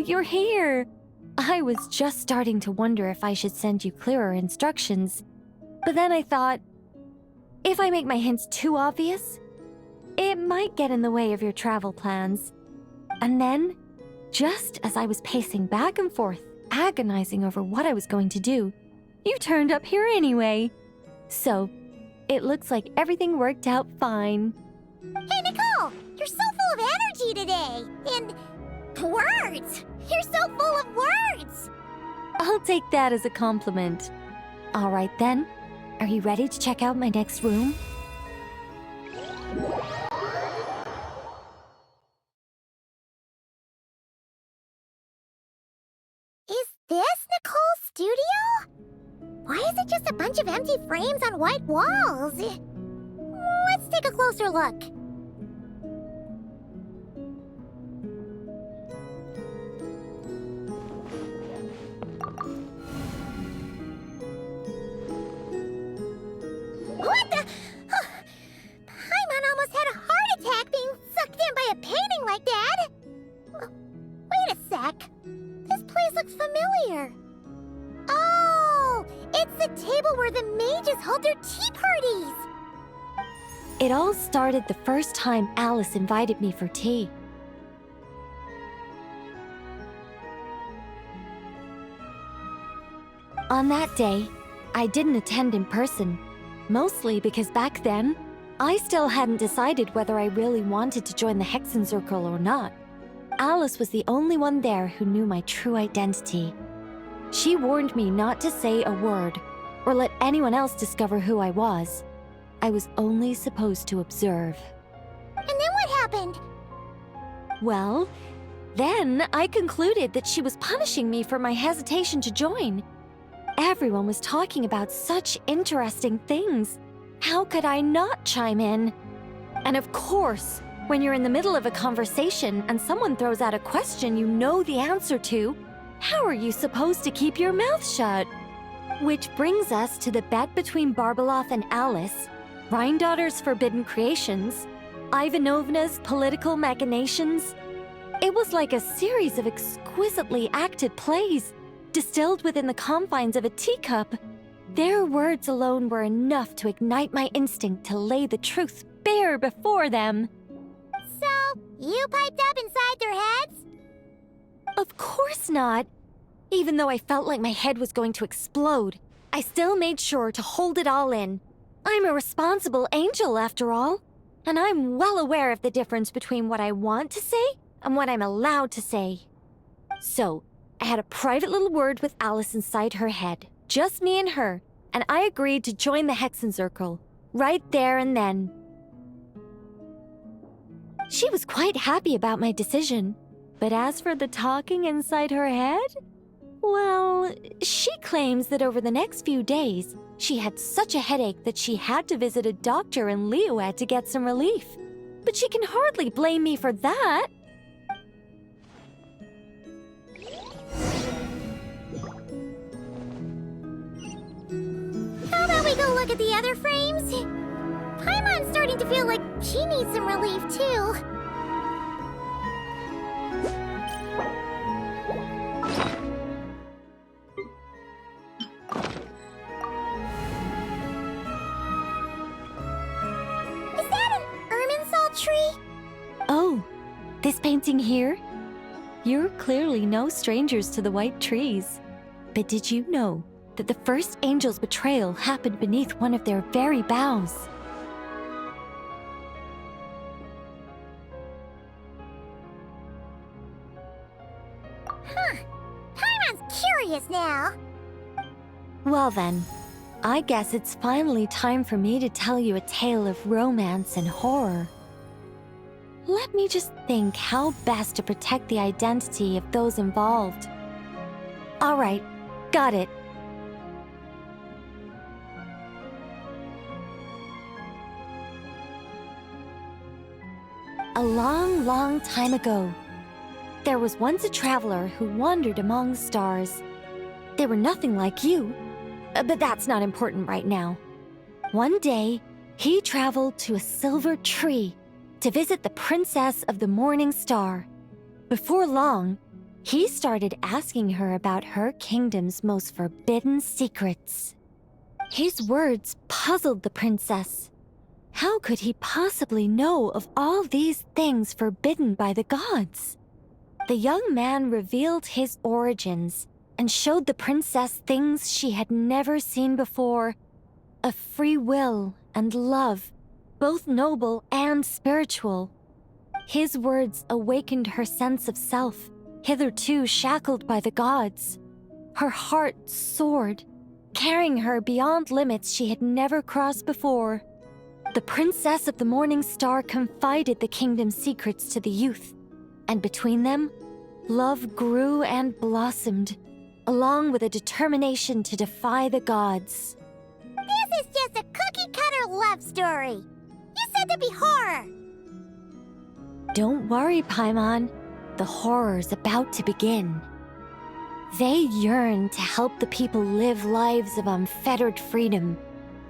you're here! I was just starting to wonder if I should send you clearer instructions. But then I thought, if I make my hints too obvious, it might get in the way of your travel plans. And then, just as I was pacing back and forth, agonizing over what I was going to do, you turned up here anyway. So, it looks like everything worked out fine. Hey, Nicole! You're so full of energy today! And words! You're so full of words! I'll take that as a compliment. All right then, are you ready to check out my next room? Is this Nicole's studio? Why is it just a bunch of empty frames on white walls? Let's take a closer look. What the? Paimon almost had a heart attack being sucked in by a painting like that. Wait a sec. This place looks familiar. Oh, it's the table where the mages hold their tea parties. It all started the first time Alice invited me for tea. On that day, I didn't attend in person, mostly because back then, I still hadn't decided whether I really wanted to join the Hexen Circle or not. Alice was the only one there who knew my true identity. She warned me not to say a word or let anyone else discover who I was. I was only supposed to observe. And then what happened? Well, then I concluded that she was punishing me for my hesitation to join. Everyone was talking about such interesting things. How could I not chime in? And of course, when you're in the middle of a conversation and someone throws out a question you know the answer to, how are you supposed to keep your mouth shut? Which brings us to the bet between Barbeloth and Alice, Rhindaughter's forbidden creations, Ivanovna's political machinations. It was like a series of exquisitely acted plays, distilled within the confines of a teacup. Their words alone were enough to ignite my instinct to lay the truth bare before them. So, you piped up inside their heads? Of course not. Even though I felt like my head was going to explode, I still made sure to hold it all in. I'm a responsible angel, after all, and I'm well aware of the difference between what I want to say and what I'm allowed to say. So, I had a private little word with Alice inside her head, just me and her, and I agreed to join the Hexen Circle, right there and then. She was quite happy about my decision, but as for the talking inside her head, well, she claims that over the next few days, she had such a headache that she had to visit a doctor in Liyue to get some relief. But she can hardly blame me for that. How about we go look at the other frames? Paimon's starting to feel like she needs some relief, too. Is that an Irminsul tree? Oh, this painting here? You're clearly no strangers to the white trees. But did you know that the first angel's betrayal happened beneath one of their very boughs? Huh. Paimon's curious now. Well then, I guess it's finally time for me to tell you a tale of romance and horror. Let me just think how best to protect the identity of those involved. All right, got it. A long, long time ago, there was once a traveler who wandered among stars. They were nothing like you, but that's not important right now. One day, he traveled to a silver tree to visit the princess of the morning star. Before long, He started asking her about her kingdom's most forbidden secrets. His words puzzled the princess. How could he possibly know of all these things forbidden by the gods? The young man revealed his origins and showed the princess things she had never seen before. A free will and love, both noble and spiritual. His words awakened her sense of self, hitherto shackled by the gods. Her heart soared, carrying her beyond limits she had never crossed before. The Princess of the Morning Star confided the kingdom's secrets to the youth, and between them, love grew and blossomed, along with a determination to defy the gods. This is just a cookie-cutter love story. You said there'd be horror. Don't worry, Paimon. The horror's about to begin. They yearn to help the people live lives of unfettered freedom,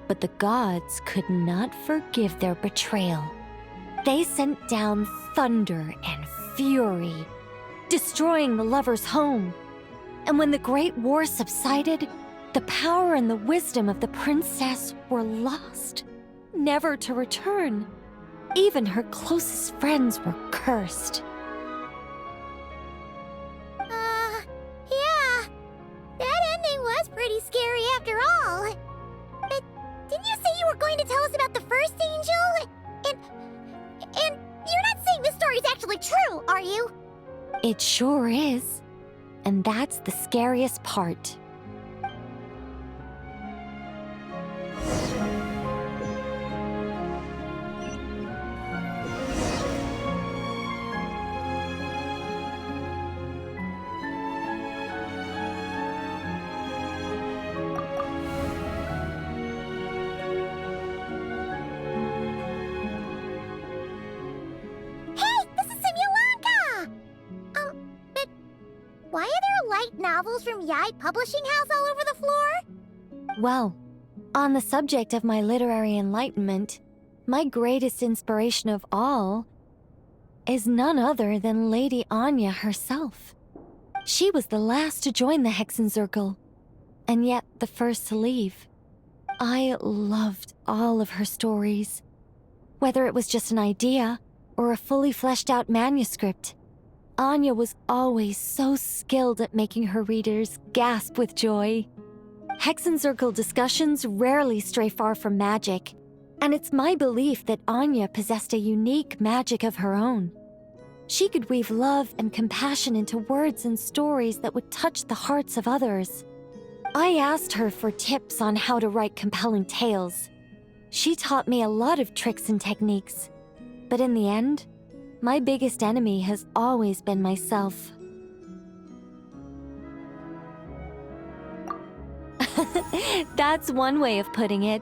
but the gods could not forgive their betrayal. They sent down thunder and fury, destroying the lovers' home. And when the Great War subsided, the power and the wisdom of the princess were lost, never to return. Even her closest friends were cursed. Yeah. That ending was pretty scary after all. But didn't you say you were going to tell us about the first angel? And you're not saying this story's actually true, are you? It sure is. And that's the scariest part. Why are there light novels from Yai Publishing House all over the floor? Well, on the subject of my literary enlightenment, my greatest inspiration of all is none other than Lady Anya herself. She was the last to join the Hexenzirkel, and yet the first to leave. I loved all of her stories, whether it was just an idea or a fully fleshed out manuscript. Anya was always so skilled at making her readers gasp with joy. Hexenzirkel discussions rarely stray far from magic, and it's my belief that Anya possessed a unique magic of her own. She could weave love and compassion into words and stories that would touch the hearts of others. I asked her for tips on how to write compelling tales. She taught me a lot of tricks and techniques, but in the end, my biggest enemy has always been myself. That's one way of putting it.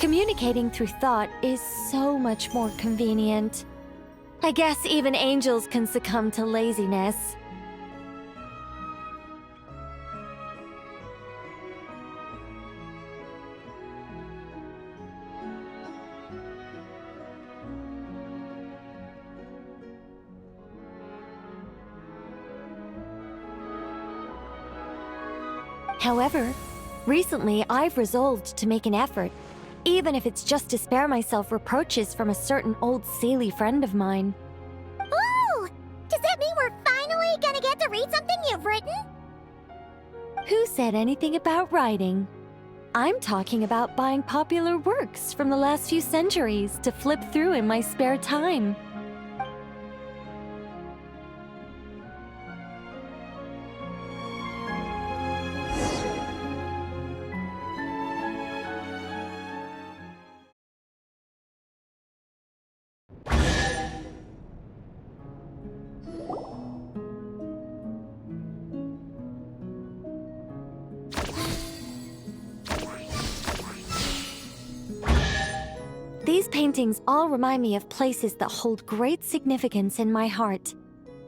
Communicating through thought is so much more convenient. I guess even angels can succumb to laziness. However, recently I've resolved to make an effort, even if it's just to spare myself reproaches from a certain old Seelie friend of mine. Ooh! Does that mean we're finally gonna get to read something you've written? Who said anything about writing? I'm talking about buying popular works from the last few centuries to flip through in my spare time. These paintings all remind me of places that hold great significance in my heart.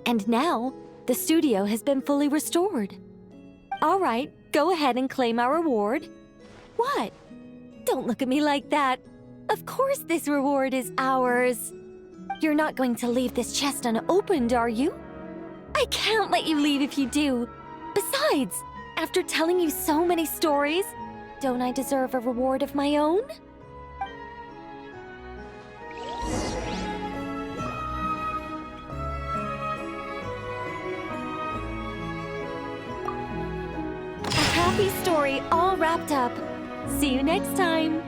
And now, the studio has been fully restored. All right, go ahead and claim our reward. What? Don't look at me like that. Of course this reward is ours. You're not going to leave this chest unopened, are you? I can't let you leave if you do. Besides, after telling you so many stories, don't I deserve a reward of my own? A happy story all wrapped up. See you next time.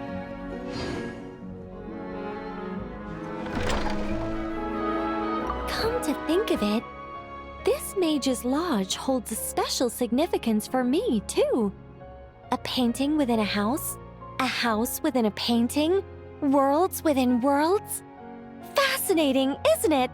Come to think of it, this Mage's Lodge holds a special significance for me, too. A painting within a house within a painting, worlds within worlds. Fascinating, isn't it?